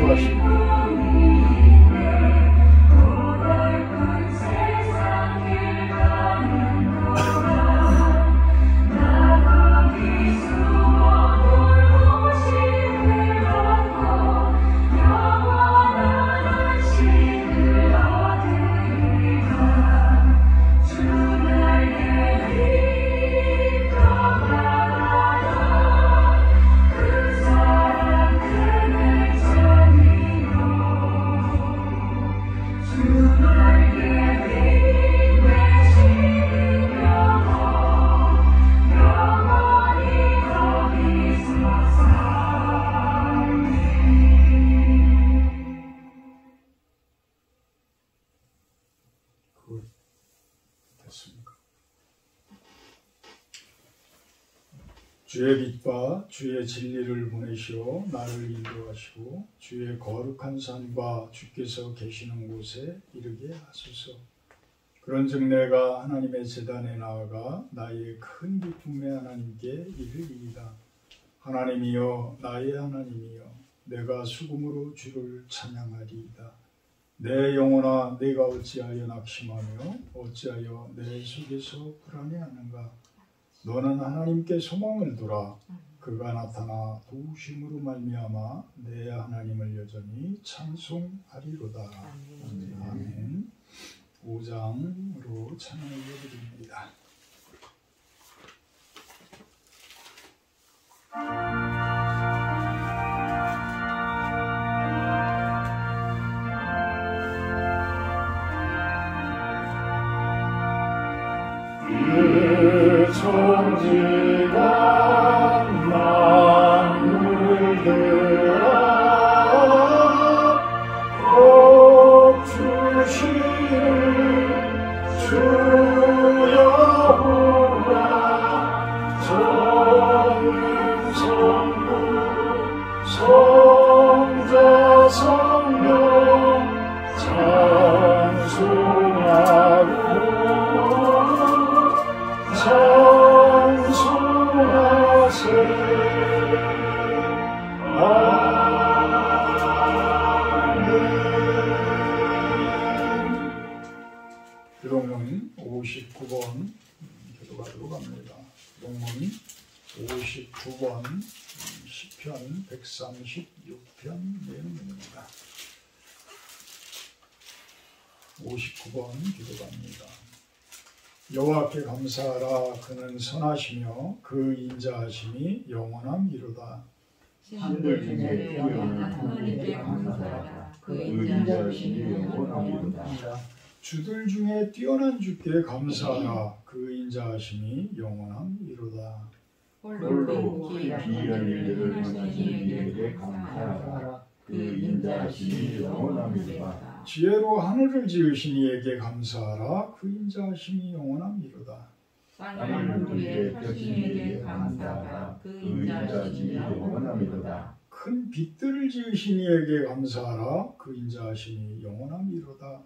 기도하십니다. 주의 빛과 주의 진리를 보내시어 나를 인도하시고 주의 거룩한 산과 주께서 계시는 곳에 이르게 하소서. 그런즉 내가 하나님의 제단에 나아가 나의 큰 기쁨의 하나님께 이르리이다. 하나님이여 나의 하나님이여 내가 수금으로 주를 찬양하리이다. 내 영혼아 내가 어찌하여 낙심하며 어찌하여 내 속에서 불안해하는가. 너는 하나님께 소망을 두라. 그가 나타나 도우심으로 말미암아 내 하나님을 여전히 찬송하리로다. 아멘. 아멘. 5장으로 찬양을 드립니다. 천지가 만물들아 복 주시는 주 여호와 전능 성부 성자 성령 찬송하고 찬송하세. 아멘. 기도문 59번 기도가도록 합니다. 기도문 59번 시편 136편 내용입니다. 59번 기도갑니다. 여호와께 감사하라. 그는 선하시며 그 인자하심이 영원함이로다. 신들 중에 뛰어난 하나님께 감사하라. 그 인자하심이 영원함이로다. 주들 중에 뛰어난 주께 감사하라. 그 인자하심이 영원함이로다. 홀로 귀한 일들을 하시는 이에게 감사하라. 그 인자하심이 영원함이로다. 지혜로 하늘을 지으신 이에게 감사하라. 그 인자하심이 영원함이로다. 땅을 위에 펴신 이에게 감사하라. 그 인자하심이 영원함이로다. 큰 빛들을 지으신 이에게 감사하라. 그 인자하심이 영원함이로다.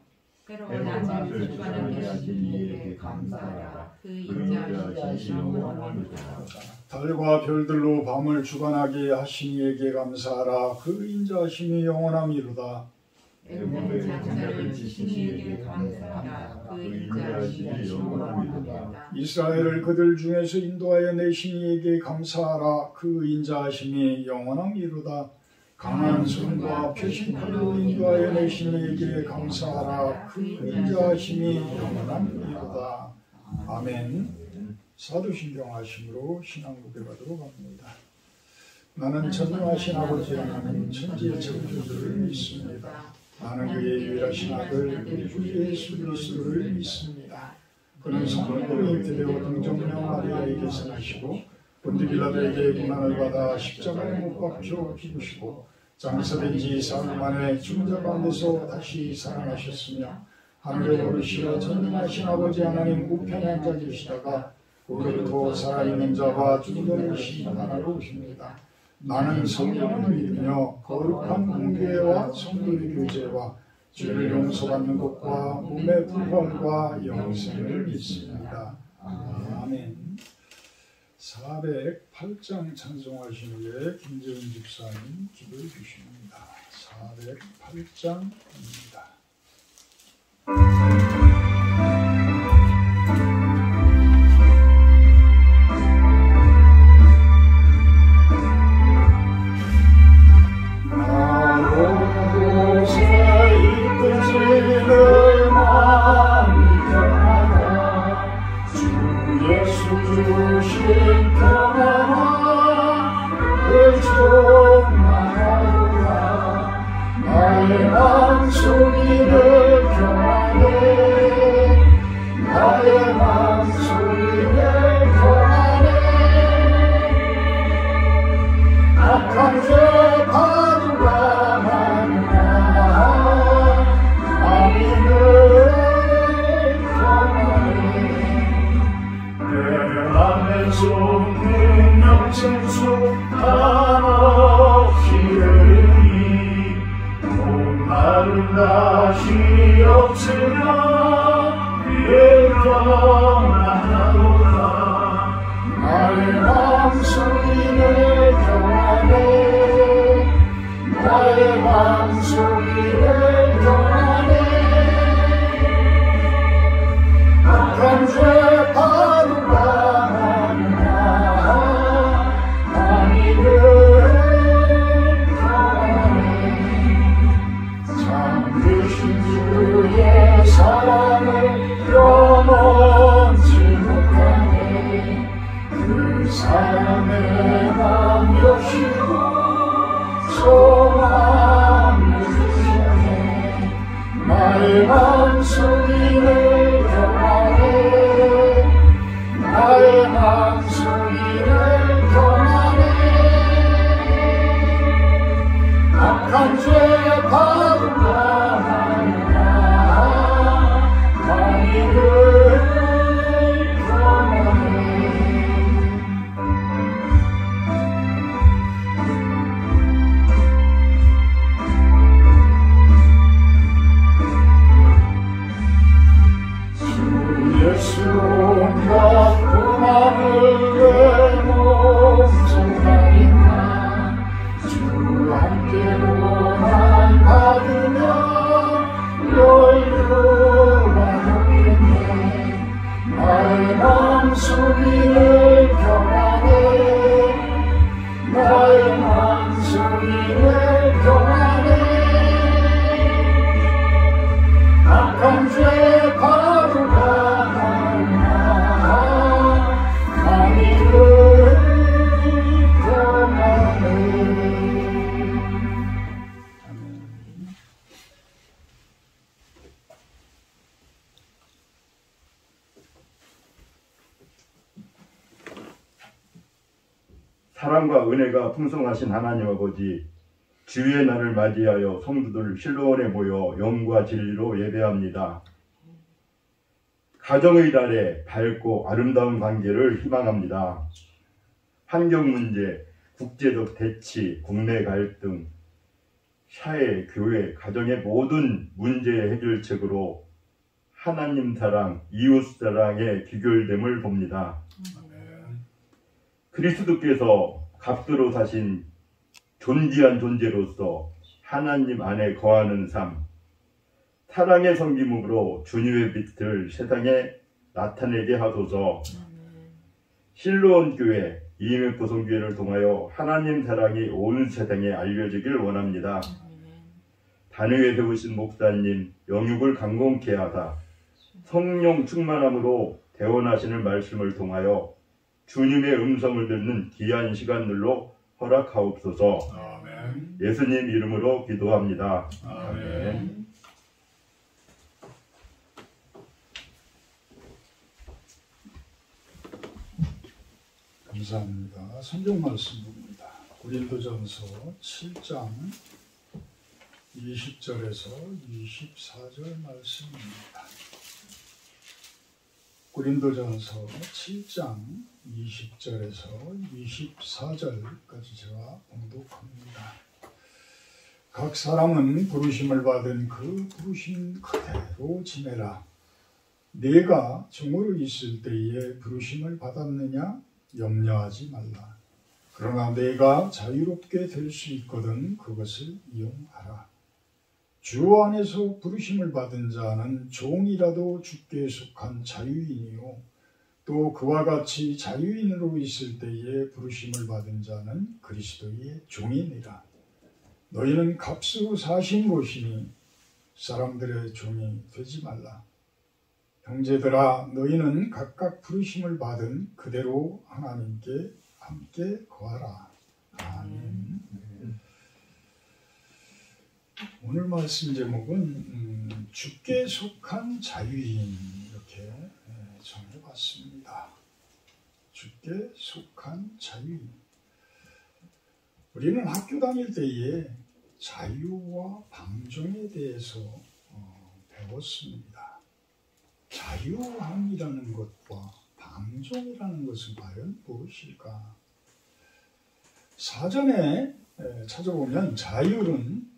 때로는 낮을 주관하게 하신 이에게 감사하라. 그 인자하심이 영원함이로다. 달과 별들로 밤을 주관하게 하신 이에게 감사하라. 그 인자하심이 영원함이로다. 애굽의 장자를 지신 이에게 감사하라. 그 인자하심이 영원함이로다. 이스라엘을 그들 중에서 인도하여 내신 이에게 감사하라. 그 인자하심이 영원함이로다. 강한 손과 펴신 팔로 인도하여 내신 이에게 감사하라. 그 인자하심이 영원함이로다. 아멘. 사도신경 하심으로 신앙 고백하도록 합니다. 나는 전능하신 아버지 하나님 천지의 창조주를 믿습니다. 나는 그의 유일하신 아들 우리 주 예수 그리스도를 믿습니다. 그는 성령으로 잉태되어 동정녀 마리아에게서 나시고 본디 빌라도에게 고난을 받아 십자가에 못 박혀 죽으시고 장사된 지 사흘 만에 죽은 자 가운데서 다시 살아나셨으며 하늘에 오르시어 전능하신 아버지 하나님 우편에 앉아 계시다가 그로부터 살아있는 자와 죽은 자를 심판하러 오십니다. 나는 성령을 믿으며 거룩한 공교회와 성도의 교제와 죄를 용서받는 것과 몸의 부활과 영생을 믿습니다. 아멘. 408장 찬송하신 후에 김재훈 집사님 기도해 주십니다. 408장입니다. 사랑과 은혜가 풍성하신 하나님 아버지, 주의 날을 맞이하여 성도들 실로원에 모여 영과 진리로 예배합니다. 가정의 달에 밝고 아름다운 관계를 희망합니다. 환경 문제, 국제적 대치, 국내 갈등, 사회, 교회, 가정의 모든 문제의 해결책으로 하나님 사랑, 이웃 사랑의 귀결됨을 봅니다. 그리스도께서 값으로 사신 존귀한 존재로서 하나님 안에 거하는 삶, 사랑의 섬김으로 주님의 빛을 세상에 나타내게 하소서. 실로원 교회, EMF 성교회를 통하여 하나님 사랑이 온 세상에 알려지길 원합니다. 단위에 세우신 목사님 영육을 강건케 하사 성령 충만함으로 대원하시는 말씀을 통하여 주님의 음성을 듣는 귀한 시간들로 허락하옵소서. 아멘. 예수님 이름으로 기도합니다. 아멘. 감사합니다. 성경 말씀 봅니다. 고린도전서 7장 20절에서 24절 말씀입니다. 고린도전서 7장 20절에서 24절까지 제가 봉독합니다. 각 사람은 부르심을 받은 그 부르심 그대로 지내라. 내가 종으로 있을 때에 부르심을 받았느냐 염려하지 말라. 그러나 내가 자유롭게 될 수 있거든 그것을 이용하라. 주 안에서 부르심을 받은 자는 종이라도 주께 속한 자유인이요 또 그와 같이 자유인으로 있을 때에 부르심을 받은 자는 그리스도의 종이니라. 너희는 값으로 사신 것이니 사람들의 종이 되지 말라. 형제들아 너희는 각각 부르심을 받은 그대로 하나님께 함께 거하라. 아멘. 오늘 말씀 제목은 주께 속한 자유인 이렇게 정해봤습니다. 주께 속한 자유인. 우리는 학교 다닐 때에 자유와 방종에 대해서 배웠습니다. 자유함이라는 것과 방종이라는 것은 과연 무엇일까? 사전에 찾아보면 자유는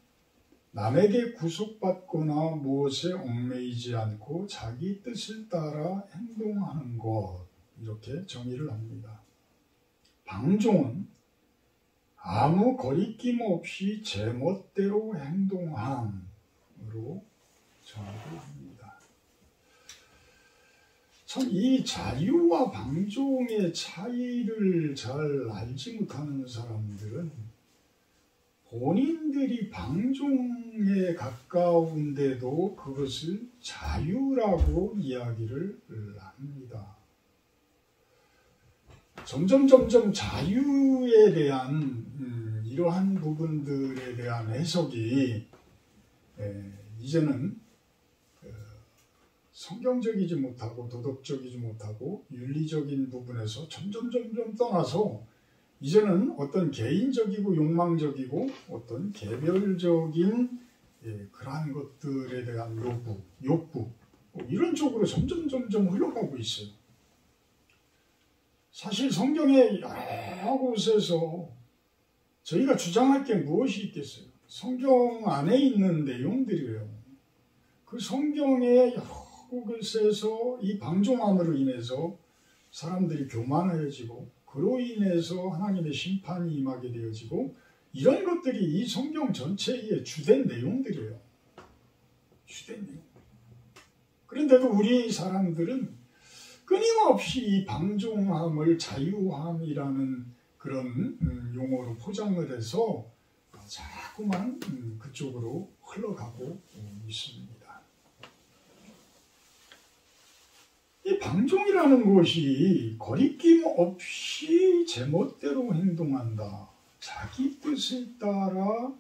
남에게 구속받거나 무엇에 얽매이지 않고 자기 뜻을 따라 행동하는 것 이렇게 정의를 합니다. 방종은 아무 거리낌 없이 제멋대로 행동함으로 정의를 합니다. 참 이 자유와 방종의 차이를 잘 알지 못하는 사람들은 본인들이 방종에 가까운데도 그것을 자유라고 이야기를 합니다. 점점 자유에 대한 이러한 부분들에 대한 해석이 이제는 성경적이지 못하고 도덕적이지 못하고 윤리적인 부분에서 점점 떠나서 이제는 어떤 개인적이고 욕망적이고 어떤 개별적인 그러한 것들에 대한 욕구 이런 쪽으로 점점 흘러가고 있어요. 사실 성경의 여러 곳에서 저희가 주장할 게 무엇이 있겠어요? 성경 안에 있는 내용들이에요. 그 성경의 여러 곳에서 이 방종함으로 인해서 사람들이 교만해지고 그로 인해서 하나님의 심판이 임하게 되어지고 이런 것들이 이 성경 전체의 주된 내용들이에요. 주된 내용. 그런데도 우리 사람들은 끊임없이 이 방종함을 자유함이라는 그런 용어로 포장을 해서 자꾸만 그쪽으로 흘러가고 있습니다. 이 방종이라는 것이 거리낌 없이 제멋대로 행동한다. 자기 뜻에 따라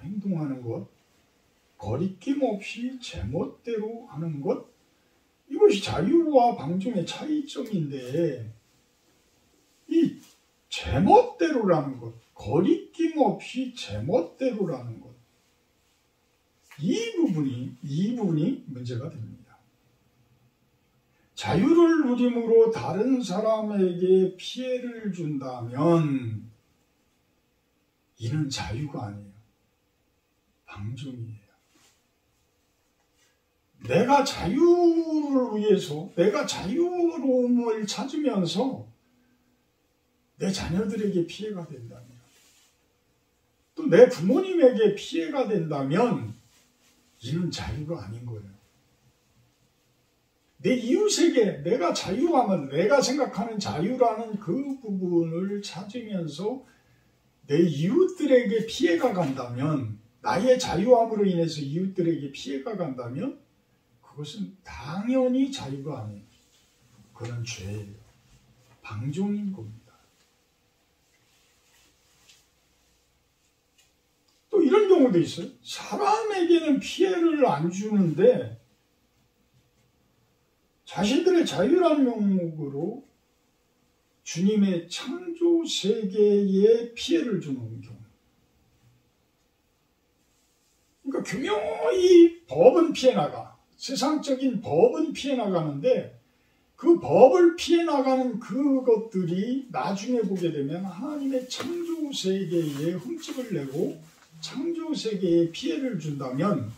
행동하는 것, 거리낌 없이 제멋대로 하는 것, 이것이 자유와 방종의 차이점인데 이 제멋대로라는 것, 거리낌 없이 제멋대로라는 것, 이 부분이 문제가 됩니다. 자유를 누림으로 다른 사람에게 피해를 준다면 이는 자유가 아니에요. 방종이에요. 내가 자유를 위해서 내가 자유로움을 찾으면서 내 자녀들에게 피해가 된다면 또 내 부모님에게 피해가 된다면 이는 자유가 아닌 거예요. 내 이웃에게 내가 자유함을 내가 생각하는 자유라는 그 부분을 찾으면서 내 이웃들에게 피해가 간다면 나의 자유함으로 인해서 이웃들에게 피해가 간다면 그것은 당연히 자유가 아니에요. 그건 죄예요. 방종인 겁니다. 또 이런 경우도 있어요. 사람에게는 피해를 안 주는데 자신들의 자유라는 명목으로 주님의 창조 세계에 피해를 주는 경우. 그러니까 교묘히 법은 피해나가. 세상적인 법은 피해나가는데 그 법을 피해나가는 그것들이 나중에 보게 되면 하나님의 창조 세계에 흠집을 내고 창조 세계에 피해를 준다면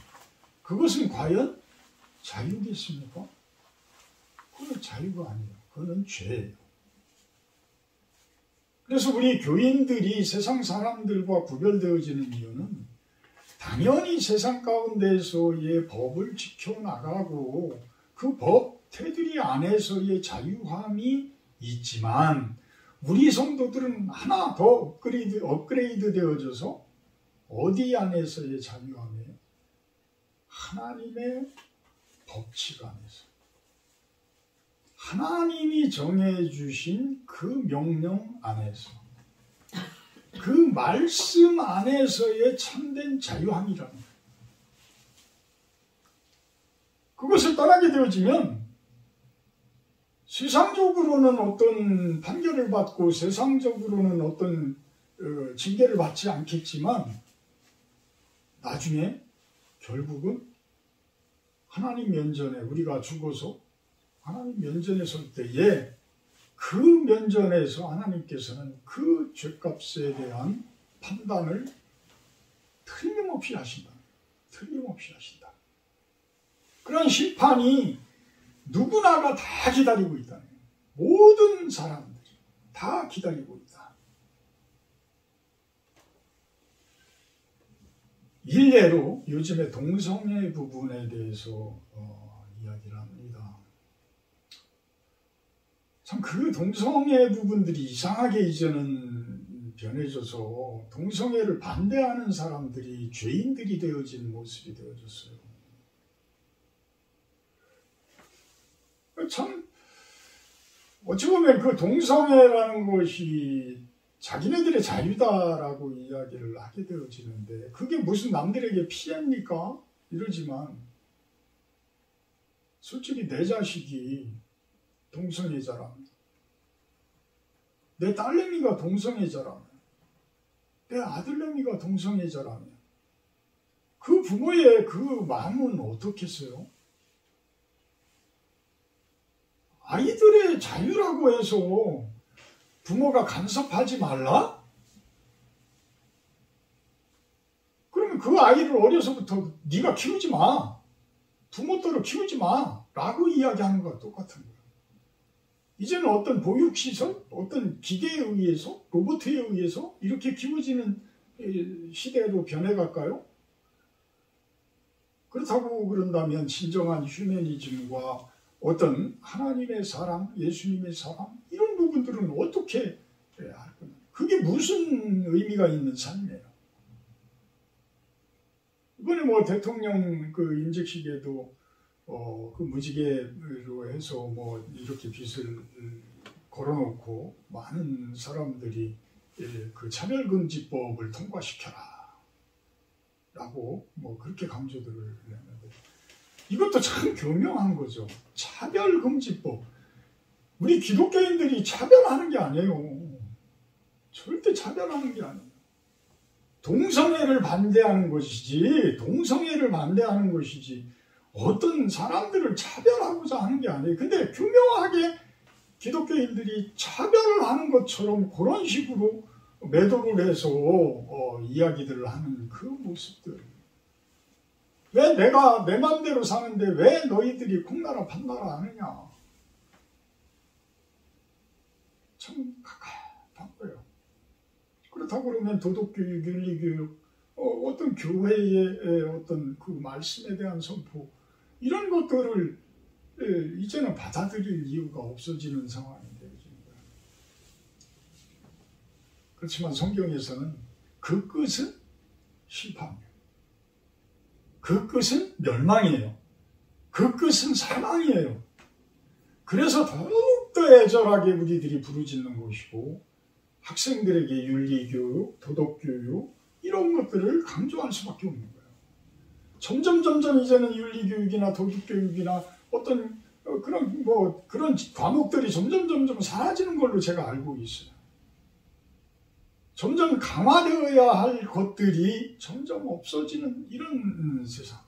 그것은 과연 자유겠습니까? 그건 자유가 아니에요. 그건 죄예요. 그래서 우리 교인들이 세상 사람들과 구별되어지는 이유는 당연히 세상 가운데서의 법을 지켜나가고 그 법 테두리 안에서의 자유함이 있지만 우리 성도들은 하나 더 업그레이드 되어져서 어디 안에서의 자유함이에요? 하나님의 법칙 안에서. 하나님이 정해주신 그 명령 안에서. 그 말씀 안에서의 참된 자유함이라는 거예요. 그것을 떠나게 되어지면 세상적으로는 어떤 판결을 받고 세상적으로는 어떤 징계를 받지 않겠지만 나중에 결국은 하나님 면전에 우리가 죽어서 하나님 면전에 설 때에 그 면전에서 하나님께서는 그 죄값에 대한 판단을 틀림없이 하신다. 틀림없이 하신다. 그런 심판이 누구나가 다 기다리고 있다는 거예요. 모든 사람들이 다 기다리고 있다. 일례로 요즘에 동성애 부분에 대해서 이야기를 합니다. 참 그 동성애 부분들이 이상하게 이제는 변해져서 동성애를 반대하는 사람들이 죄인들이 되어진 모습이 되어졌어요. 참 어찌 보면 그 동성애라는 것이 자기네들의 자유다라고 이야기를 하게 되어지는데 그게 무슨 남들에게 피해입니까? 이러지만 솔직히 내 자식이 동성애자라면 내 딸내미가 동성애자라면 내 아들내미가 동성애자라면 그 부모의 그 마음은 어떻겠어요? 아이들의 자유라고 해서 부모가 간섭하지 말라? 그러면 그 아이를 어려서부터 네가 키우지 마. 부모 따로 키우지 마. 라고 이야기하는 것과 똑같은 거예요. 이제는 어떤 보육시설, 어떤 기계에 의해서, 로봇에 의해서 이렇게 키워지는 시대로 변해갈까요? 그렇다고 그런다면 진정한 휴머니즘과 어떤 하나님의 사랑, 예수님의 사랑 이런 부분들은 어떻게 할 거냐? 그게 무슨 의미가 있는 삶이에요? 이번에 뭐 대통령 그 임직식에도 그 무지개로 해서 뭐 이렇게 빚을 걸어놓고 많은 사람들이 그 차별금지법을 통과시켜라 라고 뭐 그렇게 강조들을 했는데 이것도 참 교묘한 거죠. 차별금지법. 우리 기독교인들이 차별하는 게 아니에요. 절대 차별하는 게 아니에요. 동성애를 반대하는 것이지 어떤 사람들을 차별하고자 하는 게 아니에요. 근데 교묘하게 기독교인들이 차별을 하는 것처럼 그런 식으로 매도를 해서 이야기들을 하는 그 모습들. 왜 내가 내 맘대로 사는데 왜 너희들이 콩나라 판나라 하느냐. 참 갑갑한 거예요. 그렇다고 그러면 도덕교육, 윤리교육, 어떤 교회의 어떤 그 말씀에 대한 선포 이런 것들을 이제는 받아들일 이유가 없어지는 상황이 되어지는 거예요. 그렇지만 성경에서는 그 끝은 심판이에요. 그 끝은 멸망이에요. 그 끝은 사망이에요. 그래서 더욱더 애절하게 우리들이 부르짖는 것이고 학생들에게 윤리교육, 도덕교육 이런 것들을 강조할 수밖에 없는 거예요. 점점 이제는 윤리교육이나 도덕교육이나 어떤 그런 과목들이 점점 사라지는 걸로 제가 알고 있어요. 점점 강화되어야 할 것들이 점점 없어지는 이런 세상.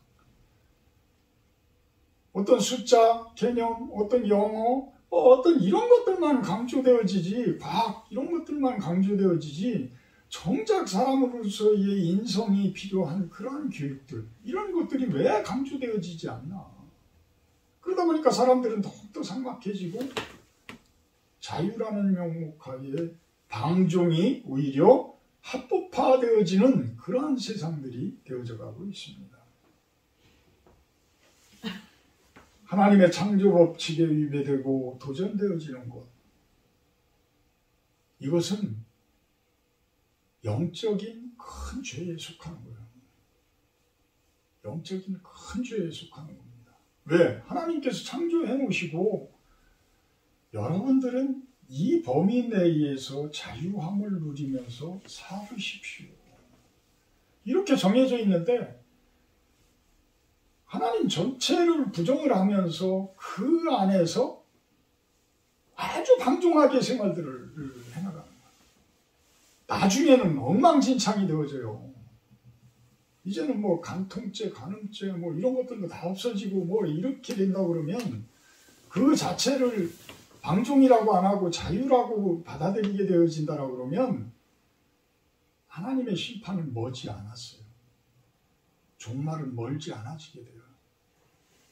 어떤 숫자, 개념, 어떤 영어, 어떤 이런 것들만 강조되어지지, 과학 이런 것들만 강조되어지지, 정작 사람으로서의 인성이 필요한 그러한 교육들, 이런 것들이 왜 강조되어지지 않나. 그러다 보니까 사람들은 더욱더 삭막해지고 자유라는 명목하에 방종이 오히려 합법화되어지는 그러한 세상들이 되어져 가고 있습니다. 하나님의 창조 법칙에 위배되고 도전되어지는 것, 이것은 영적인 큰 죄에 속하는 거예요. 영적인 큰 죄에 속하는 겁니다. 왜? 하나님께서 창조해 놓으시고 여러분들은 이 범위 내에서 자유함을 누리면서 살으십시오. 이렇게 정해져 있는데 하나님 전체를 부정을 하면서 그 안에서 아주 방종하게 생활들을 해나가는 거예요. 나중에는 엉망진창이 되어져요. 이제는 뭐 간통죄, 간음죄 뭐 이런 것들도 다 없어지고 뭐 이렇게 된다 그러면 그 자체를 방종이라고 안 하고 자유라고 받아들이게 되어진다라고 그러면 하나님의 심판은 머지 않았어요. 종말은 멀지 않아지게 돼요.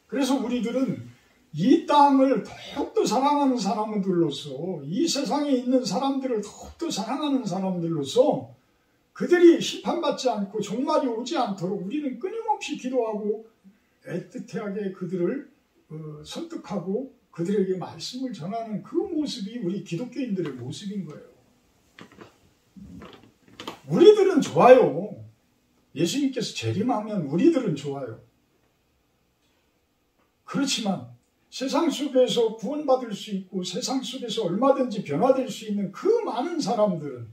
그래서 우리들은 이 땅을 더욱더 사랑하는 사람들로서, 이 세상에 있는 사람들을 더욱더 사랑하는 사람들로서 그들이 심판받지 않고 종말이 오지 않도록 우리는 끊임없이 기도하고 애틋하게 그들을 설득하고 그들에게 말씀을 전하는 그 모습이 우리 기독교인들의 모습인 거예요. 우리들은 좋아요. 예수님께서 재림하면 우리들은 좋아요. 그렇지만 세상 속에서 구원받을 수 있고 세상 속에서 얼마든지 변화될 수 있는 그 많은 사람들은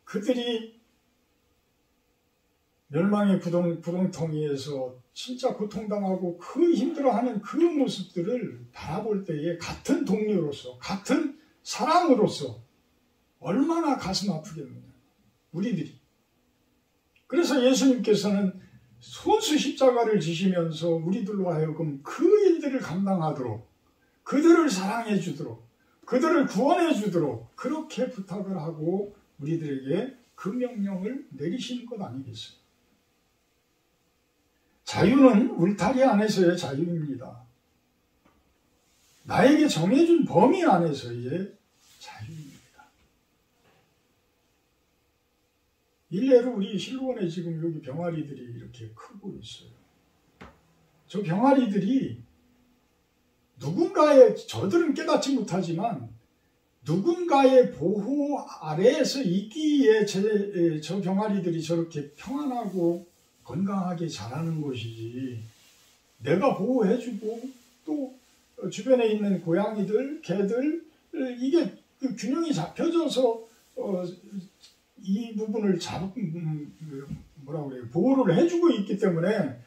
그들이 멸망의 구덩텅이에서 진짜 고통당하고 그 힘들어하는 그 모습들을 바라볼 때에 같은 동료로서, 같은 사랑으로서 얼마나 가슴 아프겠느냐, 우리들이. 그래서 예수님께서는 손수 십자가를 지시면서 우리들로 하여금 그 일들을 감당하도록, 그들을 사랑해 주도록, 그들을 구원해 주도록 그렇게 부탁을 하고 우리들에게 그 명령을 내리시는 것 아니겠어요? 자유는 울타리 안에서의 자유입니다. 나에게 정해준 범위 안에서의 자유입니다. 일례로 우리 실로원에 지금 여기 병아리들이 이렇게 크고 있어요. 저 병아리들이 누군가의, 저들은 깨닫지 못하지만 누군가의 보호 아래에서 있기에 저 병아리들이 저렇게 평안하고 건강하게 자라는 것이지, 내가 보호해주고 또 주변에 있는 고양이들, 개들, 이게 균형이 잡혀져서 이 부분을 뭐라고 그래요, 보호를 해주고 있기 때문에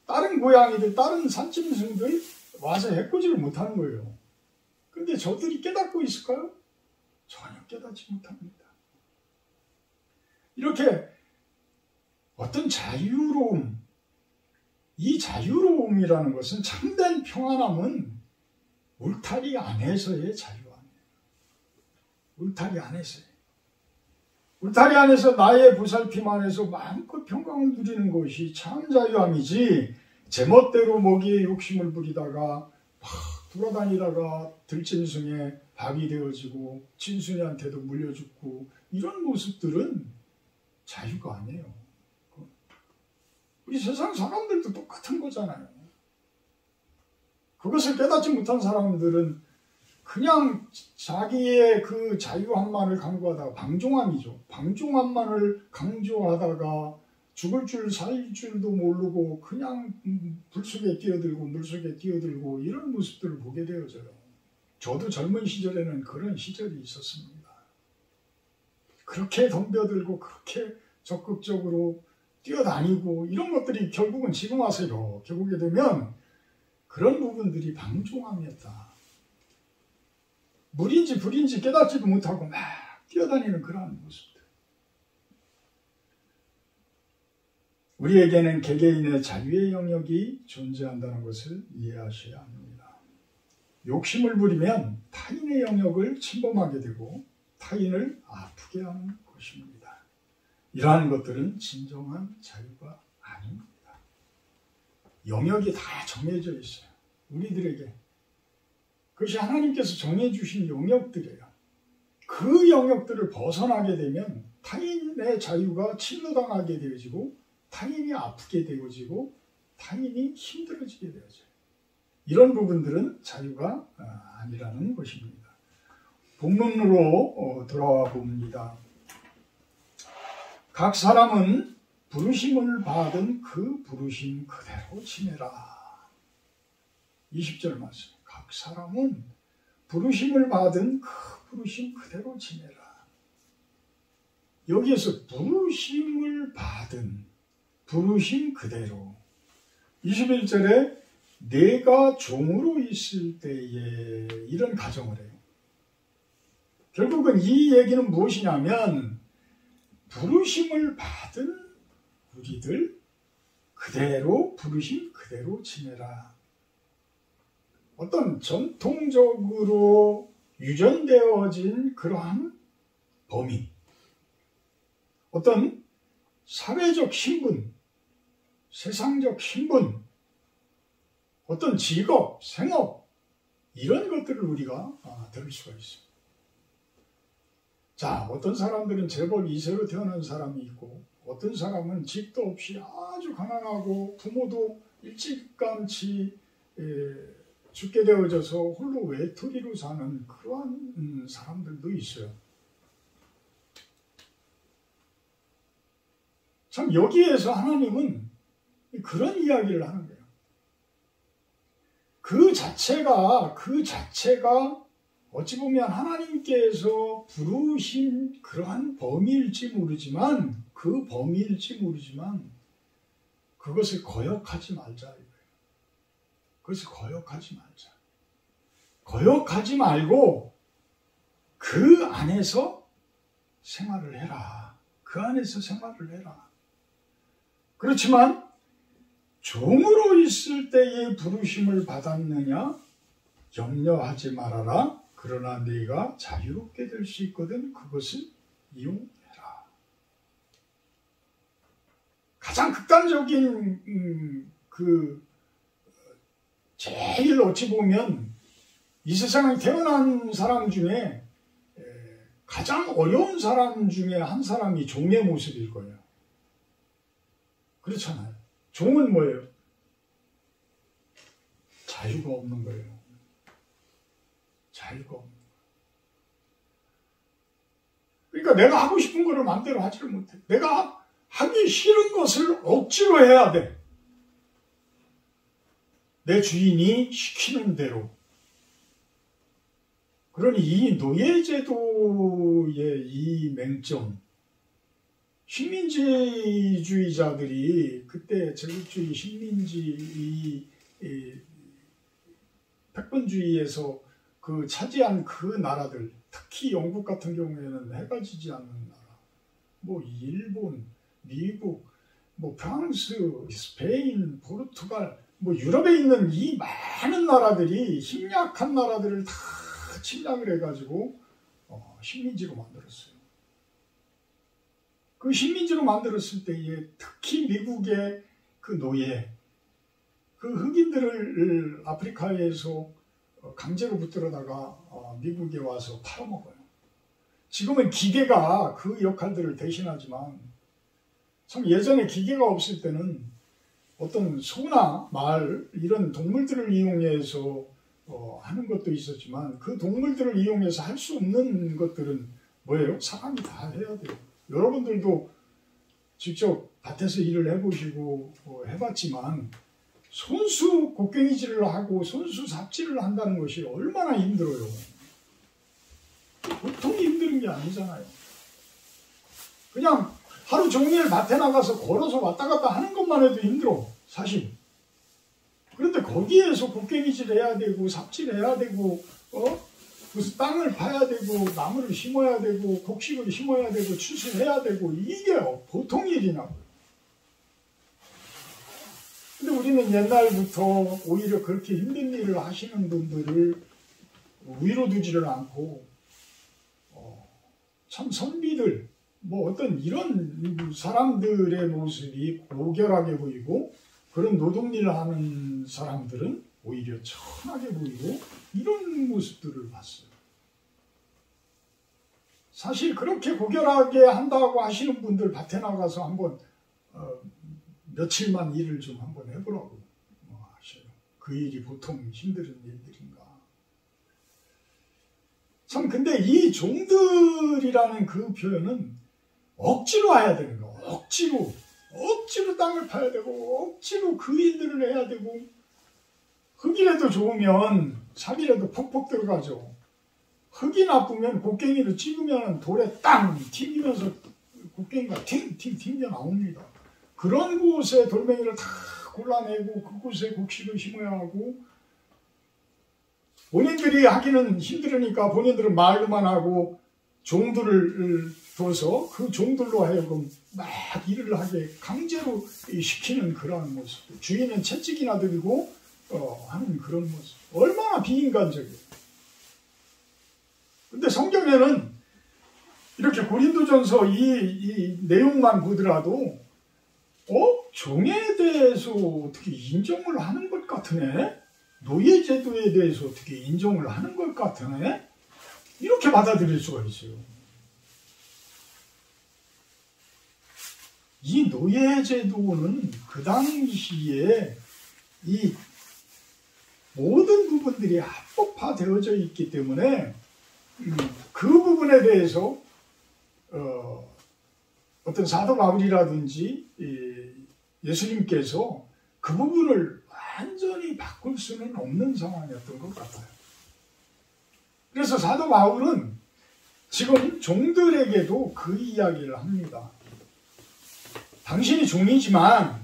다른 고양이들, 다른 산짐승들 와서 해코지를 못하는 거예요. 근데 저들이 깨닫고 있을까요? 전혀 깨닫지 못합니다. 이렇게 어떤 자유로움, 이 자유로움이라는 것은, 참된 평안함은 울타리 안에서의 자유 아니에요. 울타리 안에서의. 울타리 안에서 나의 보살핌 안에서 마음껏 평강을 누리는 것이 참 자유함이지, 제멋대로 먹이에 욕심을 부리다가 막 돌아다니다가 들짐승에 밥이 되어지고 친순이한테도 물려 죽고 이런 모습들은 자유가 아니에요. 우리 세상 사람들도 똑같은 거잖아요. 그것을 깨닫지 못한 사람들은 그냥 자기의 그 자유함만을 강조하다가, 방종함이죠. 방종함만을 강조하다가 죽을 줄 살 줄도 모르고 그냥 불 속에 뛰어들고 물 속에 뛰어들고 이런 모습들을 보게 되어져요. 저도 젊은 시절에는 그런 시절이 있었습니다. 그렇게 덤벼들고 그렇게 적극적으로 뛰어다니고 이런 것들이 결국은 지금 와서 이렇게 보게 되면 그런 부분들이 방종함이었다. 물인지 불인지 깨닫지도 못하고 막 뛰어다니는 그러한 모습들. 우리에게는 개개인의 자유의 영역이 존재한다는 것을 이해하셔야 합니다. 욕심을 부리면 타인의 영역을 침범하게 되고 타인을 아프게 하는 것입니다. 이러한 것들은 진정한 자유가 아닙니다. 영역이 다 정해져 있어요. 우리들에게. 그것이 하나님께서 정해주신 영역들이에요. 그 그 영역들을 벗어나게 되면 타인의 자유가 침노당하게 되어지고 타인이 아프게 되어지고 타인이 힘들어지게 되어져요. 이런 부분들은 자유가 아니라는 것입니다. 본문으로 돌아와 봅니다. 각 사람은 부르심을 받은 그 부르심 그대로 지내라. 20절 말씀. 각 사람은 부르심을 받은 그 부르심 그대로 지내라. 여기에서 부르심을 받은 부르심 그대로. 21절에 내가 종으로 있을 때에 이런 가정을 해요. 결국은 이 얘기는 무엇이냐면 부르심을 받은 우리들 그대로 부르심 그대로 지내라. 어떤 전통적으로 유전되어진 그러한 범위, 어떤 사회적 신분, 세상적 신분, 어떤 직업, 생업 이런 것들을 우리가 들을 수가 있어요. 자, 어떤 사람들은 제법 이세로 태어난 사람이 있고 어떤 사람은 집도 없이 아주 가난하고 부모도 일찌감치 죽게 되어져서 홀로 외톨이로 사는 그러한 사람들도 있어요. 참 여기에서 하나님은 그런 이야기를 하는 거예요. 그 자체가 어찌 보면 하나님께서 부르신 그러한 범위일지 모르지만 그것을 거역하지 말자 이거예요. 그것을 거역하지 말자. 거역하지 말고 그 안에서 생활을 해라. 그 안에서 생활을 해라. 그렇지만 종으로 있을 때의 부르심을 받았느냐? 염려하지 말아라. 그러나 네가 자유롭게 될 수 있거든 그것을 이용해라. 가장 극단적인 제일 어찌 보면 이 세상에 태어난 사람 중에 가장 어려운 사람 중에 한 사람이 종의 모습일 거예요. 그렇잖아요. 종은 뭐예요? 자유가 없는 거예요. 자유가 없는 거예요. 그러니까 내가 하고 싶은 거를 마음대로 하지를 못해. 내가 하기 싫은 것을 억지로 해야 돼. 내 주인이 시키는 대로. 그러니 이 노예제도의 이 맹점, 식민지주의자들이 그때 제국주의, 식민지, 패권주의에서 차지한 그 나라들, 특히 영국 같은 경우에는 해가 지지 않는 나라, 뭐 일본, 미국, 뭐 프랑스, 스페인, 포르투갈, 뭐 유럽에 있는 이 많은 나라들이 힘약한 나라들을 다 침략을 해가지고 식민지로 만들었어요. 그 식민지로 만들었을 때에 특히 미국의 그 노예, 그 흑인들을 아프리카에서 강제로 붙들어다가 미국에 와서 팔아먹어요. 지금은 기계가 그 역할들을 대신하지만 참 예전에 기계가 없을 때는 어떤 소나 말 이런 동물들을 이용해서 하는 것도 있었지만 그 동물들을 이용해서 할 수 없는 것들은 뭐예요? 사람이 다 해야 돼요. 여러분들도 직접 밭에서 일을 해보시고 해봤지만 손수 곡괭이질을 하고 손수 삽질을 한다는 것이 얼마나 힘들어요. 보통 힘든 게 아니잖아요. 그냥 하루 종일 밭에 나가서 걸어서 왔다 갔다 하는 것만 해도 힘들어, 사실. 그런데 거기에서 곡괭이질 해야 되고 삽질해야 되고 무슨 땅을 파야 되고 나무를 심어야 되고 곡식을 심어야 되고 추수해야 되고 이게 보통 일이냐고요. 근데 우리는 옛날부터 오히려 그렇게 힘든 일을 하시는 분들을 위로두지를 않고 참 선비들 뭐 어떤 이런 사람들의 모습이 고결하게 보이고 그런 노동일을 하는 사람들은 오히려 천하게 보이고 이런 모습들을 봤어요. 사실 그렇게 고결하게 한다고 하시는 분들 밭에 나가서 한번 며칠만 일을 좀 한번 해보라고 하셔요. 그 일이 보통 힘든 일들인가. 참 근데 이 종들이라는 그 표현은 억지로 해야 되는 거. 억지로 땅을 파야 되고 억지로 그 일들을 해야 되고 흙이라도 좋으면 삽이라도 퍽퍽 들어가죠. 흙이 나쁘면 곡괭이로 찍으면 돌에 땅 튕기면서 곡괭이가 튕겨 나옵니다. 그런 곳에 돌멩이를 다 골라내고 그곳에 곡식을 심어야 하고 본인들이 하기는 힘들으니까 본인들은 말로만 하고 종들을 둬서 그 종들로 하여금 막 일을 하게 강제로 시키는 그러한 모습. 주인은 채찍이나 들고 하는 그런 모습. 얼마나 비인간적이에요. 근데 성경에는 이렇게 고린도전서 이 내용만 보더라도 종에 대해서 어떻게 인정을 하는 것 같으네? 노예제도에 대해서 어떻게 인정을 하는 것 같으네? 이렇게 받아들일 수가 있어요. 이 노예제도는 그 당시에 이 모든 부분들이 합법화되어져 있기 때문에 그 부분에 대해서 어떤 사도 바울이라든지 예수님께서 그 부분을 완전히 바꿀 수는 없는 상황이었던 것 같아요. 그래서 사도 바울은 지금 종들에게도 그 이야기를 합니다. 당신이 종이지만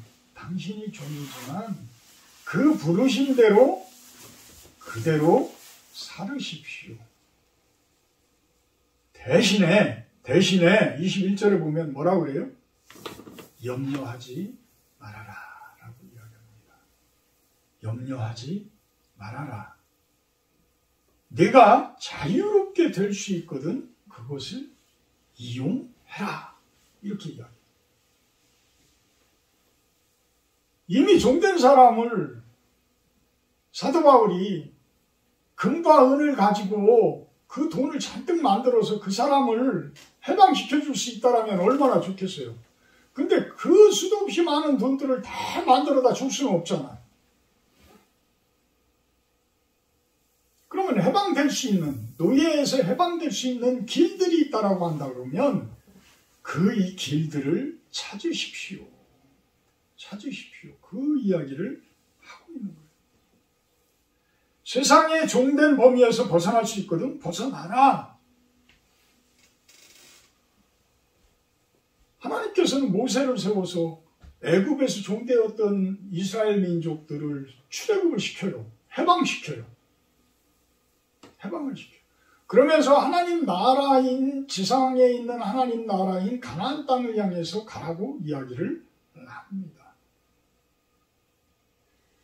그 부르신 대로 그대로 살으십시오. 대신에 21절에 보면 뭐라고 그래요? 염려하지 말아라 라고 이야기합니다. 염려하지 말아라. 내가 자유롭게 될 수 있거든 그것을 이용해라. 이렇게 이야기합니다. 이미 종된 사람을 사도 바울이 금과 은을 가지고 그 돈을 잔뜩 만들어서 그 사람을 해방시켜 줄 수 있다면 얼마나 좋겠어요. 근데 그 수도 없이 많은 돈들을 다 만들어다 줄 수는 없잖아요. 그러면 해방될 수 있는, 노예에서 해방될 수 있는 길들이 있다라고 한다 그러면 그 이 길들을 찾으십시오. 그 이야기를 하고 있는 거예요. 세상의 종된 범위에서 벗어날 수 있거든. 벗어나라. 하나님께서는 모세를 세워서 애굽에서 종되었던 이스라엘 민족들을 출애굽을 시켜요. 해방을 시켜요. 그러면서 하나님 나라인, 지상에 있는 하나님 나라인 가나안 땅을 향해서 가라고 이야기를 합니다.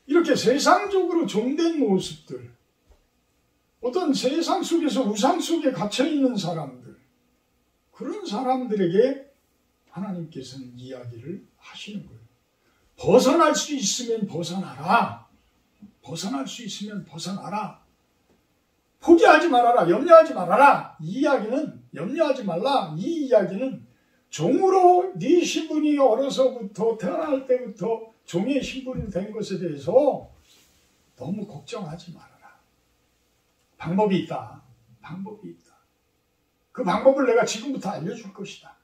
이렇게 세상적으로 종된 모습들, 어떤 세상 속에서 우상 속에 갇혀있는 사람들, 그런 사람들에게 하나님께서는 이야기를 하시는 거예요. 벗어날 수 있으면 벗어나라. 포기하지 말아라. 염려하지 말아라. 염려하지 말라. 이 이야기는 종으로 네 신분이 어려서부터 태어날 때부터 종의 신분이 된 것에 대해서 너무 걱정하지 말아라. 방법이 있다. 그 방법을 내가 지금부터 알려줄 것이다.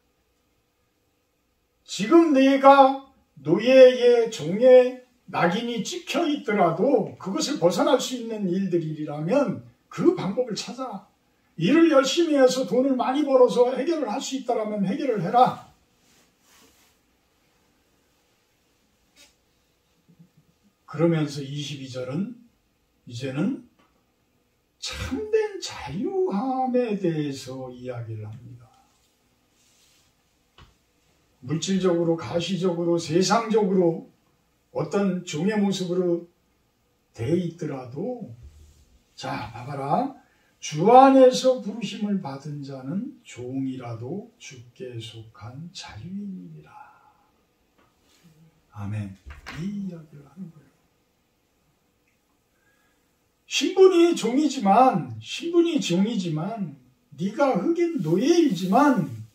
지금 내가 노예의 종의 낙인이 찍혀 있더라도 그것을 벗어날 수 있는 일들이라면 그 방법을 찾아. 일을 열심히 해서 돈을 많이 벌어서 해결을 할 수 있다면 해결을 해라. 그러면서 22절은 이제는 참된 자유함에 대해서 이야기를 합니다. 물질적으로, 가시적으로, 세상적으로 어떤 종의 모습으로 돼 있더라도 자, 봐봐라. 주 안에서 부르심을 받은 자는 종이라도 주께 속한 자유인이라. 아멘. 이 이야기를 하는 거예요. 신분이 종이지만 네가 흙의 노예이지만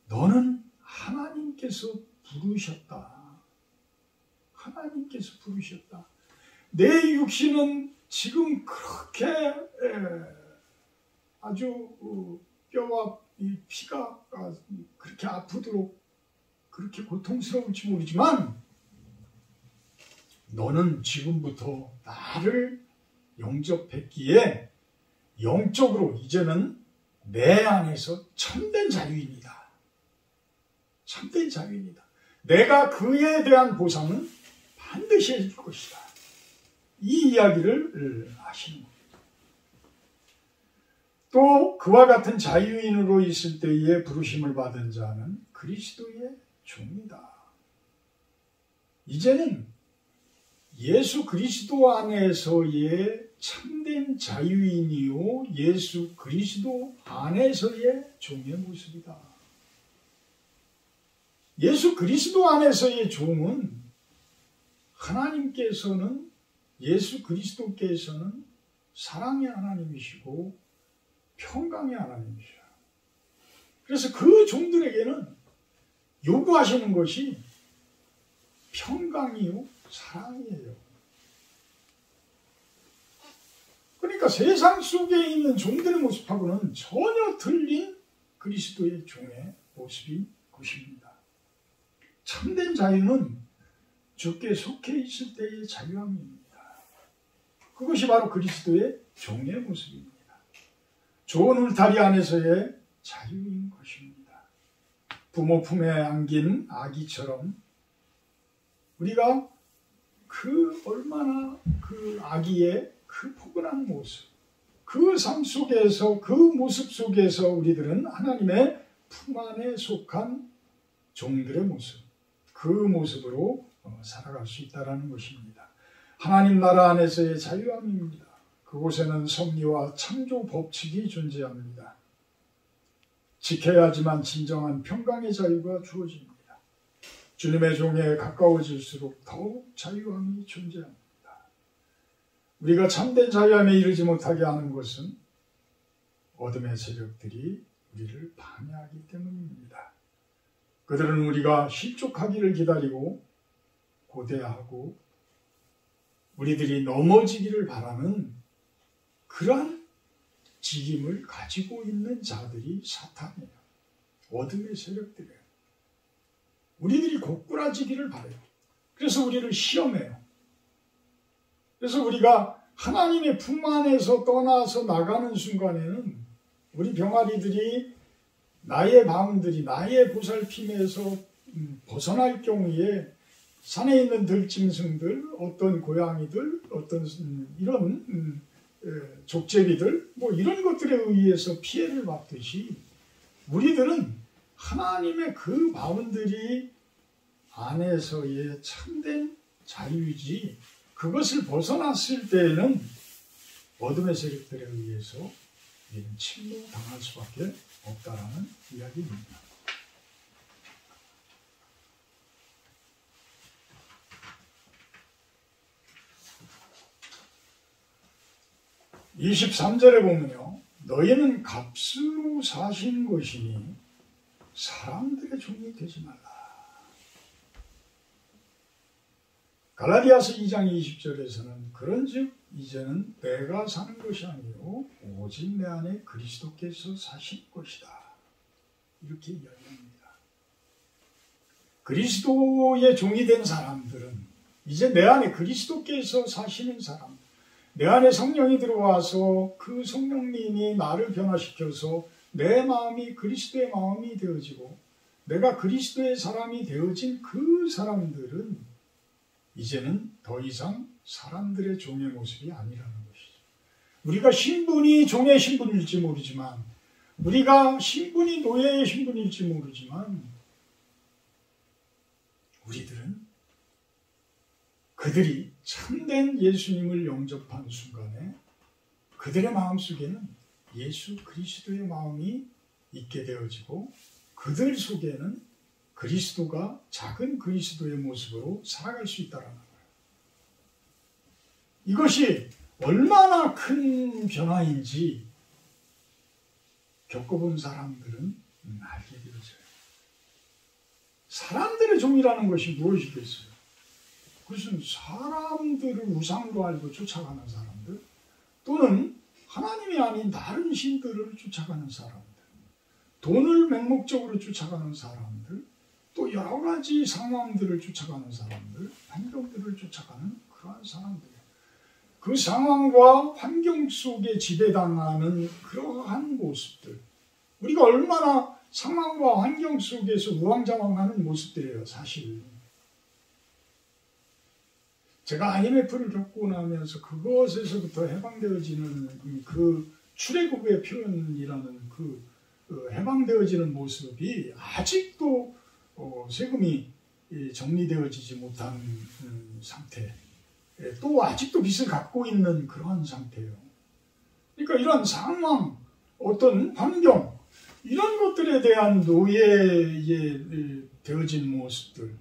너는 하나님께서 부르셨다. 하나님께서 부르셨다. 내 육신은 지금 그렇게 아주 뼈와 이 피가 그렇게 아프도록 그렇게 고통스러울지 모르지만 너는 지금부터 나를 영접했기에 영적으로 이제는 내 안에서 참된 자유인이다. 참된 자유인이다. 내가 그에 대한 보상은 반드시 해줄 것이다. 이 이야기를 하시는 겁니다. 또 그와 같은 자유인으로 있을 때에 부르심을 받은 자는 그리스도의 종이다. 이제는 예수 그리스도 안에서의 참된 자유인이요 예수 그리스도 안에서의 종의 모습이다. 예수 그리스도 안에서의 종은 하나님께서는 예수 그리스도께서는 사랑의 하나님이시고 평강의 하나님이시라. 그래서 그 종들에게는 요구하시는 것이 평강이요 사랑이에요. 그러니까 세상 속에 있는 종들의 모습하고는 전혀 틀린 그리스도의 종의 모습인 것입니다. 참된 자유는 주께 속해 있을 때의 자유함입니다. 그것이 바로 그리스도의 종의 모습입니다. 좋은 울타리 안에서의 자유인 것입니다. 부모 품에 안긴 아기처럼 우리가 얼마나 그 아기의 그 포근한 모습, 그 삶 속에서 그 모습 속에서 우리들은 하나님의 품 안에 속한 종들의 모습, 그 모습으로 살아갈 수 있다는 것입니다. 하나님 나라 안에서의 자유함입니다. 그곳에는 섭리와 창조 법칙이 존재합니다. 지켜야 하지만 진정한 평강의 자유가 주어집니다. 주님의 종에 가까워질수록 더욱 자유함이 존재합니다. 우리가 참된 자유함에 이르지 못하게 하는 것은 어둠의 세력들이 우리를 방해하기 때문입니다. 그들은 우리가 실족하기를 기다리고 고대하고 우리들이 넘어지기를 바라는 그러한 직임을 가지고 있는 자들이 사탄이에요. 어둠의 세력들이에요. 우리들이 고꾸라지기를 바라요. 그래서 우리를 시험해요. 그래서 우리가 하나님의 품 안에서 떠나서 나가는 순간에는 우리 병아리들이 나의 마음들이 나의 보살핌에서 벗어날 경우에 산에 있는 들짐승들, 어떤 고양이들, 어떤 이런 족제비들 뭐 이런 것들에 의해서 피해를 받듯이 우리들은 하나님의 그 바운들이 안에서의 참된 자유이지 그것을 벗어났을 때에는 어둠의 세력들에 의해서 우리는 침노당할 수밖에 없다라는 이야기입니다. 23절에 보면요. 너희는 값으로 사신 것이니 사람들의 종이 되지 말라. 갈라디아서 2장 20절에서는 그런즉 이제는 내가 사는 것이 아니요 오직 내 안에 그리스도께서 사신 것이다. 이렇게 이야기합니다. 그리스도의 종이 된 사람들은 이제 내 안에 그리스도께서 사시는 사람, 내 안에 성령이 들어와서 그 성령님이 나를 변화시켜서 내 마음이 그리스도의 마음이 되어지고 내가 그리스도의 사람이 되어진 그 사람들은 이제는 더 이상 사람들의 종의 모습이 아니라는 것이죠. 우리가 신분이 종의 신분일지 모르지만 우리가 신분이 노예의 신분일지 모르지만 우리들은 그들이 참된 예수님을 영접한 순간에 그들의 마음속에는 예수 그리스도의 마음이 있게 되어지고 그들 속에는 그리스도가 작은 그리스도의 모습으로 살아갈 수 있다는 거예요. 이것이 얼마나 큰 변화인지 겪어본 사람들은 알게 되어져요. 사람들의 종이라는 것이 무엇이겠어요? 그것은 사람들을 우상으로 알고 쫓아가는 사람들, 또는 하나님이 아닌 다른 신들을 쫓아가는 사람들, 돈을 맹목적으로 쫓아가는 사람들, 또 여러 가지 상황들을 쫓아가는 사람들, 환경들을 쫓아가는 그러한 사람들이에요. 그 상황과 환경 속에 지배당하는 그러한 모습들, 우리가 얼마나 상황과 환경 속에서 우왕좌왕하는 모습들이에요. 사실 제가 IMF를 겪고 나면서 그것에서부터 해방되어지는 그 출애굽의 표현이라는 그 해방되어지는 모습이 아직도 세금이 정리되어지지 못한 상태, 또 아직도 빚을 갖고 있는 그러한 상태예요. 그러니까 이런 상황, 어떤 환경, 이런 것들에 대한 노예에 되어진 모습들,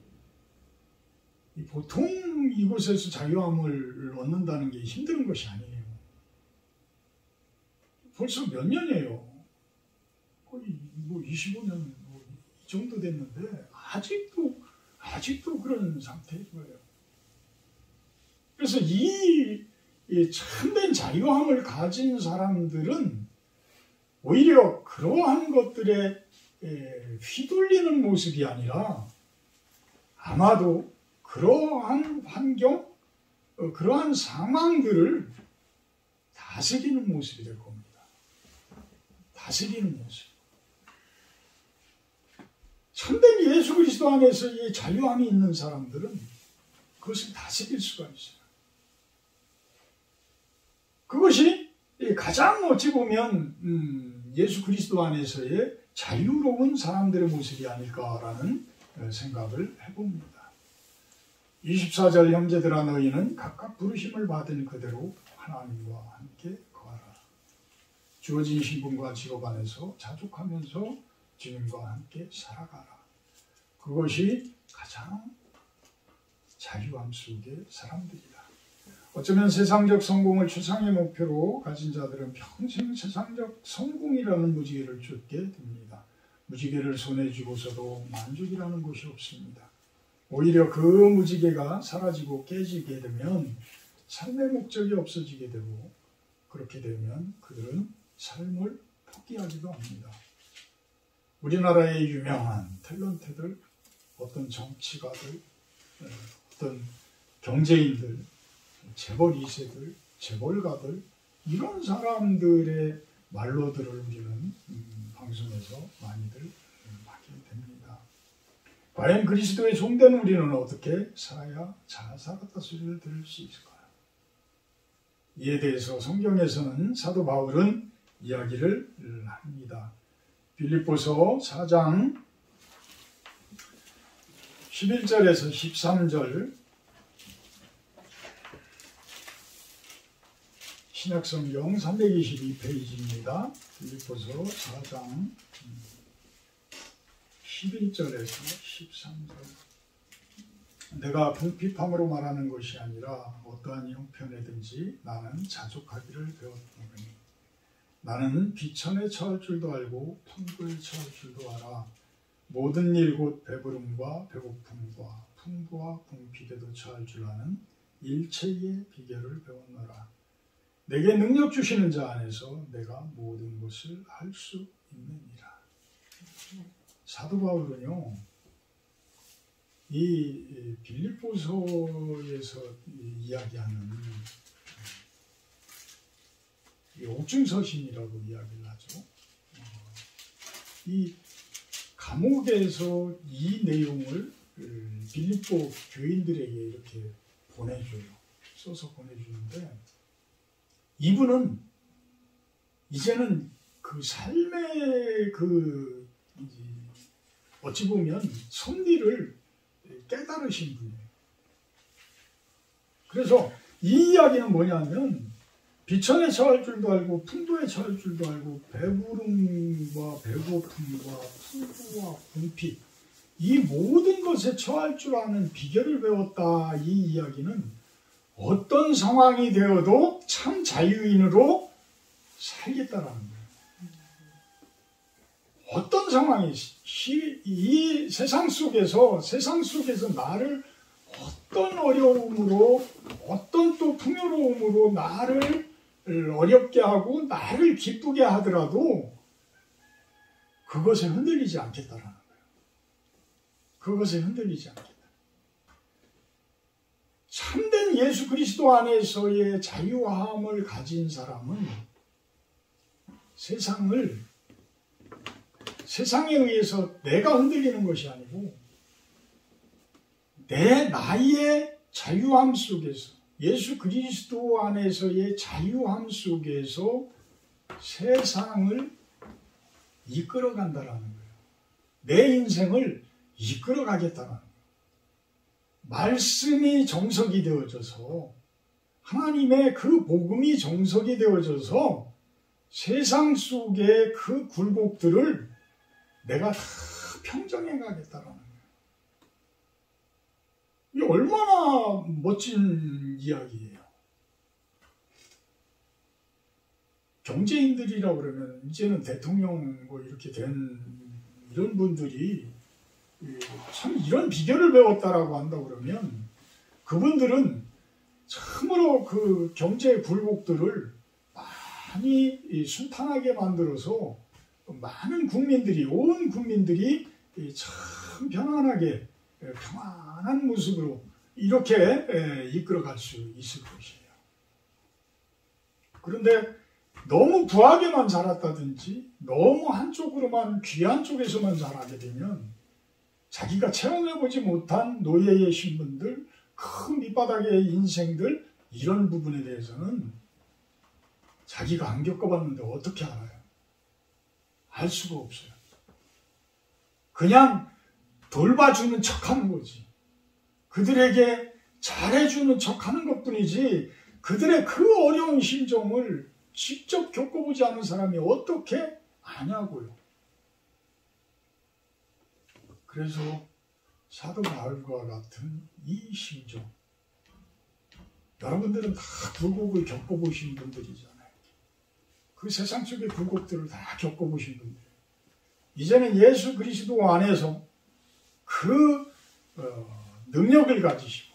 보통 이곳에서 자유함을 얻는다는 게 힘든 것이 아니에요. 벌써 몇 년이에요. 거의 25년 이 정도 됐는데 아직도 그런 상태인 거예요. 그래서 이 참된 자유함을 가진 사람들은 오히려 그러한 것들에 휘둘리는 모습이 아니라 아마도 그러한 환경, 그러한 상황들을 다스리는 모습이 될 겁니다. 다스리는 모습. 참된 예수 그리스도 안에서 이 자유함이 있는 사람들은 그것을 다스릴 수가 있어요. 그것이 가장 어찌 보면 예수 그리스도 안에서의 자유로운 사람들의 모습이 아닐까라는 생각을 해봅니다. 24절 형제들아 너희는 각각 부르심을 받은 그대로 하나님과 함께 거하라. 주어진 신분과 직업 안에서 자족하면서 주님과 함께 살아가라. 그것이 가장 자유함 속의 사람들이다. 어쩌면 세상적 성공을 최상의 목표로 가진 자들은 평생 세상적 성공이라는 무지개를 쫓게 됩니다. 무지개를 손에 쥐고서도 만족이라는 것이 없습니다. 오히려 그 무지개가 사라지고 깨지게 되면 삶의 목적이 없어지게 되고, 그렇게 되면 그들은 삶을 포기하기도 합니다. 우리나라의 유명한 탤런트들, 어떤 정치가들, 어떤 경제인들, 재벌 2세들, 재벌가들, 이런 사람들의 말로들을 우리는 방송에서 많이들 하게 됩니다. 과연 그리스도의 종된 우리는 어떻게 살아야 잘 살았다 소리를 들을 수 있을까요? 이에 대해서 성경에서는 사도 바울은 이야기를 합니다. 빌립보서 4장 11절에서 13절, 신약성경 322페이지입니다. 빌립보서 4장 11절에서 13절. 내가 궁핍함으로 말하는 것이 아니라 어떠한 형편에든지 나는 자족하기를 배웠노니 나는 비천에 처할 줄도 알고 풍부에 처할 줄도 알아. 모든 일 곧 배부름과 배고픔과 풍부와 궁핍에도 처할 줄 아는 일체의 비결을 배웠노라. 내게 능력 주시는 자 안에서 내가 모든 것을 할 수 있느니라. 사도 바울은요, 이 빌립보서에서 이야기하는 이 옥중서신이라고 이야기를 하죠. 이 감옥에서 이 내용을 빌립보 교인들에게 이렇게 보내줘요. 써서 보내주는데, 이분은 이제는 그 삶의 그 어찌 보면 섭리를 깨달으신 분이에요. 그래서 이 이야기는 뭐냐면, 비천에 처할 줄도 알고 풍부에 처할 줄도 알고 배부름과 배고픔과 풍부와 궁핍, 이 모든 것에 처할 줄 아는 비결을 배웠다. 이 이야기는 어떤 상황이 되어도 참 자유인으로 살겠다라는 거예요. 어떤 상황이 이 세상 속에서 나를 어떤 어려움으로 어떤 또 풍요로움으로 나를 어렵게 하고 나를 기쁘게 하더라도 그것에 흔들리지 않겠다라는 거예요. 그것에 흔들리지 않겠다. 참된 예수 그리스도 안에서의 자유함을 가진 사람은 세상에 의해서 내가 흔들리는 것이 아니고 나의 자유함 속에서 예수 그리스도 안에서의 자유함 속에서 세상을 이끌어간다라는 거예요. 내 인생을 이끌어가겠다라는 거예요. 말씀이 정석이 되어져서 하나님의 그 복음이 정석이 되어져서 세상 속의 그 굴곡들을 내가 다 평정해 가겠다라는 거예요. 이게 얼마나 멋진 이야기예요. 경제인들이라고 그러면 이제는 대통령 뭐 이렇게 된 이런 분들이 참 이런 비결을 배웠다라고 한다고 그러면 그분들은 참으로 그 경제 굴곡들을 많이 순탄하게 만들어서 많은 국민들이 온 국민들이 참 편안하게 평안한 모습으로 이렇게 이끌어갈 수 있을 것이에요. 그런데 너무 부하게만 자랐다든지 너무 한쪽으로만 귀한 쪽에서만 자라게 되면 자기가 체험해보지 못한 노예의 신분들, 큰 밑바닥의 인생들 이런 부분에 대해서는 자기가 안 겪어봤는데 어떻게 알아요? 알 수가 없어요. 그냥 돌봐주는 척하는 거지. 그들에게 잘해주는 척하는 것뿐이지 그들의 그 어려운 심정을 직접 겪어보지 않은 사람이 어떻게 아냐고요. 그래서 사도 바울과 같은 이 심정, 여러분들은 다 굴곡을 겪어보신 분들이잖아요. 그 세상 속의 굴곡들을 다 겪어보신 분들. 이제는 예수 그리스도 안에서 그 능력을 가지시고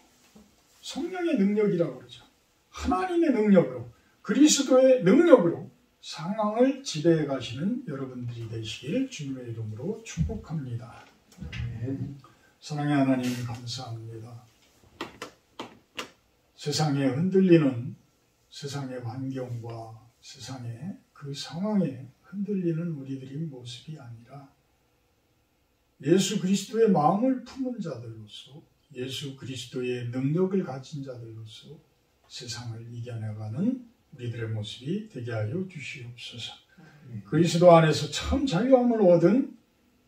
성령의 능력이라고 그러죠. 하나님의 능력으로 그리스도의 능력으로 상황을 지배해 가시는 여러분들이 되시길 주님의 이름으로 축복합니다. 사랑의 하나님 감사합니다. 세상에 흔들리는 세상의 환경과 세상의 그 상황에 흔들리는 우리들의 모습이 아니라 예수 그리스도의 마음을 품은 자들로서 예수 그리스도의 능력을 가진 자들로서 세상을 이겨나가는 우리들의 모습이 되게 하여 주시옵소서. 그리스도 안에서 참 자유함을 얻은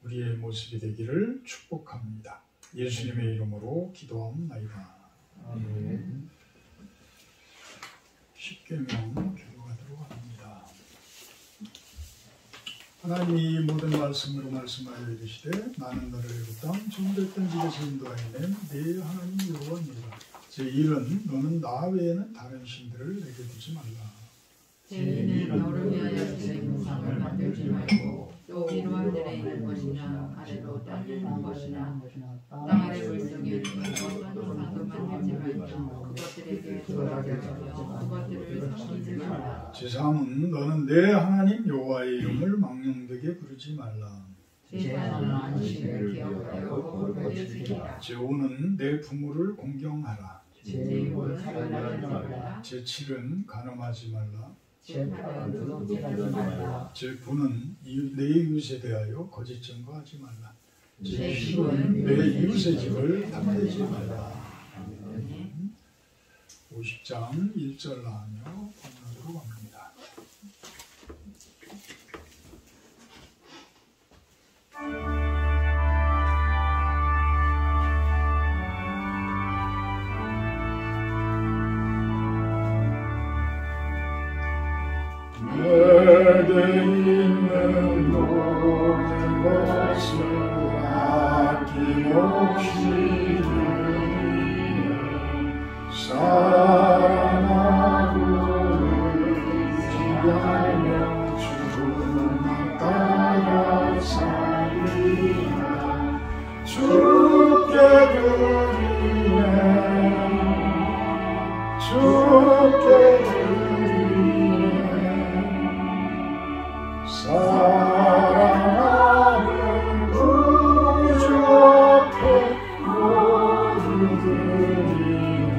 우리의 모습이 되기를 축복합니다. 예수님의 이름으로 기도하옵나이다. 아멘. 십계명 교도하도록 합니다. 하나님이 모든 말씀으로 말씀하여 이르시되 나는 너를 애굽 땅 종됐던 집에서 인도하여 낸 네 하나님 여호와니라. 제1은 너는 나 외에는 다른 신들을 내게 두지 말라. 제2는 너를 위하여 제물상을 만들지 말고 또 위로 하늘에 있는 것이나 아래로 땅에 있는 것이나 땅 아래 물속에 있는 어떤 상도 만들지 말고 그것들에게 절하게 하며 그것들을 섬기지 말라. 제3은 너는 내 하나님 여호와의 이름을 망령되게 부르지 말라. 제4는 안식일을 기억하여 거룩하게 지키라. 제5는 내 부모를 공경하라. 제6은 살인하지 말라. 제7은 간음하지 말라. 제8은 도둑질하지 말라. 제9는 내 이웃에 대하여 거짓 증거하지 말라. 제10은 내 이웃의 집을 탐내지 말라. 50장 1절 나하며 공론으로 갑니다. 내게 있는 모든 것을 아낌없이 드리네. 사랑하고 의지하며 주를 따라 주께 드리네 사랑하는 구주 앞에 모두 드리네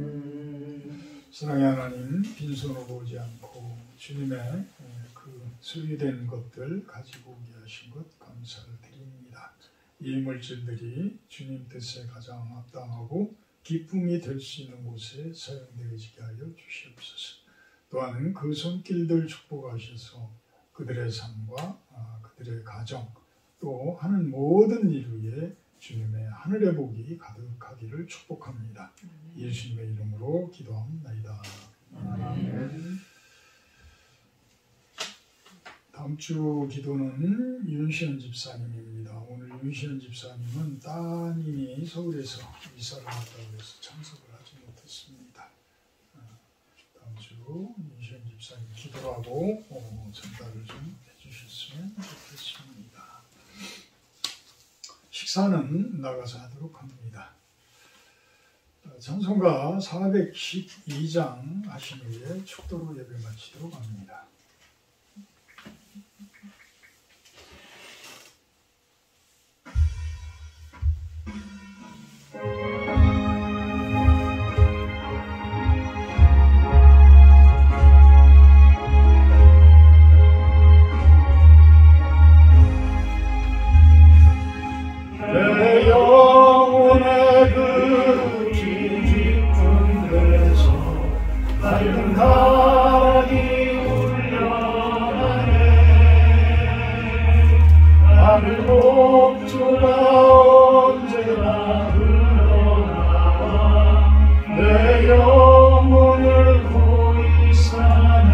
아멘. 사랑의 하나님, 빈손으로 오지 않고 주님의 그 소유된 것들 가지고 오게 하신 것 감사를 드립니다. 이 물질들이 주님 뜻에 가장 합당하고 기쁨이 될 수 있는 곳에 사용되어지게 하여 주시옵소서. 또한 그 손길들 축복하셔서 그들의 삶과 그들의 가정 또 하는 모든 일 위에 주님의 하늘의 복이 가득하기를 축복합니다. 예수님의 이름으로 기도합니다. 아멘. 다음 주 기도는 윤시현 집사님입니다. 오늘 윤시현 집사님은 따님이 서울에서 이사를 갔다고 해서 참석을 하지 못했습니다. 다음 주 윤시현 집사님 기도하고 전달을 좀 해주셨으면 좋겠습니다. 식사는 나가서 하도록 합니다. 찬송가 412장 하신 후에 축도로 예배 마치도록 합니다. 내 영혼의 그 깊은 데서 밝은 가락이 울려가네 하늘 목조가 언제나 흘러나와 내 영혼을 고이 사네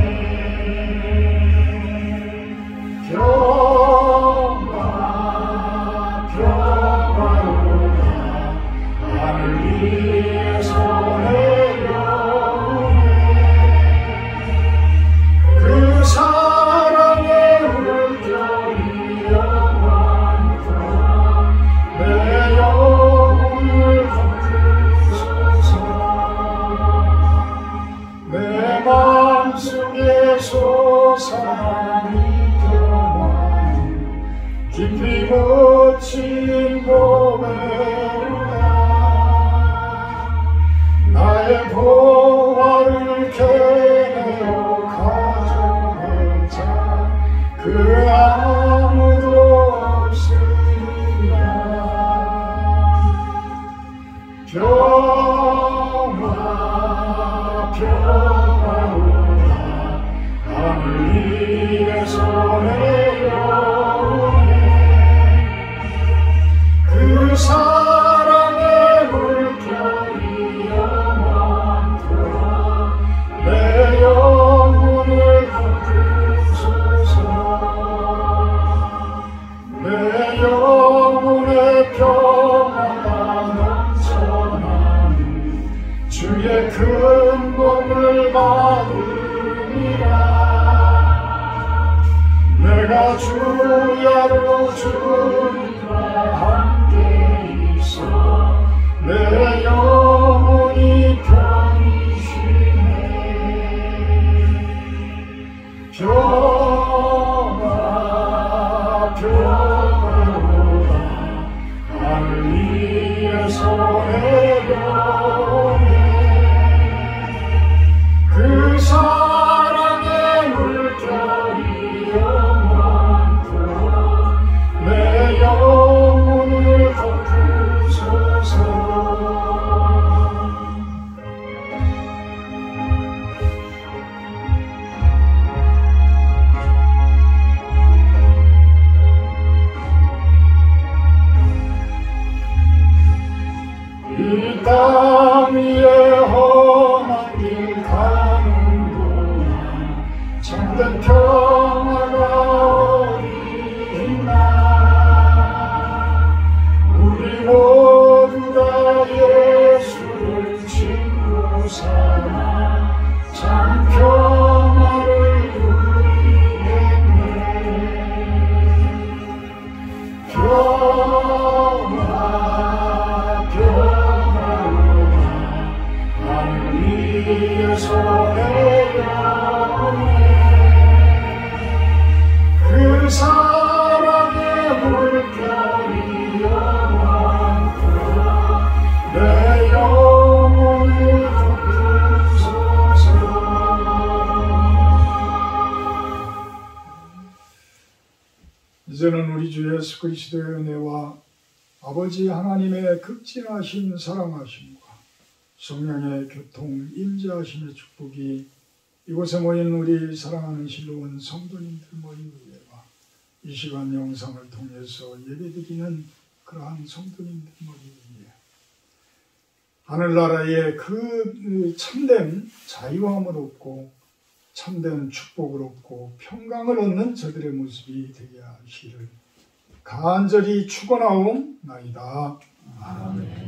깊이 묻힌 고백이다 나의 보화를 캐내어 가져갈 자 그 아무도 없으리라 평화 평화로다 하늘 위에서 내려오네 그 사랑의 물결이 영원토록 내 영혼을 거두소서 내 영혼의 평화가 넘쳐나는 주의 큰 복을 받으리라 내가 주야로 주님과 함께 있어 내 영혼이 편히 쉬네 평화 평화로다 하늘 위에서 내려오네 그 사랑의 물결이 영원토록 내 손에 그 사랑의 물결이 영원토록 내 영혼을 덮으소서. 이제는 우리 주 예수 그리스도의 은혜와 아버지 하나님의 극진하신 사랑하심과 성령의 교통 임재하심의 축복이 이곳에 모인 우리 사랑하는 실로원 성도님들 모인 위에와 이 시간 영상을 통해서 예배드리는 그러한 성도님들 모인 위에 하늘나라의 그 참된 자유함을 얻고 참된 축복을 얻고 평강을 얻는 저들의 모습이 되게 하시기를 간절히 축원하옵나이다. 아멘.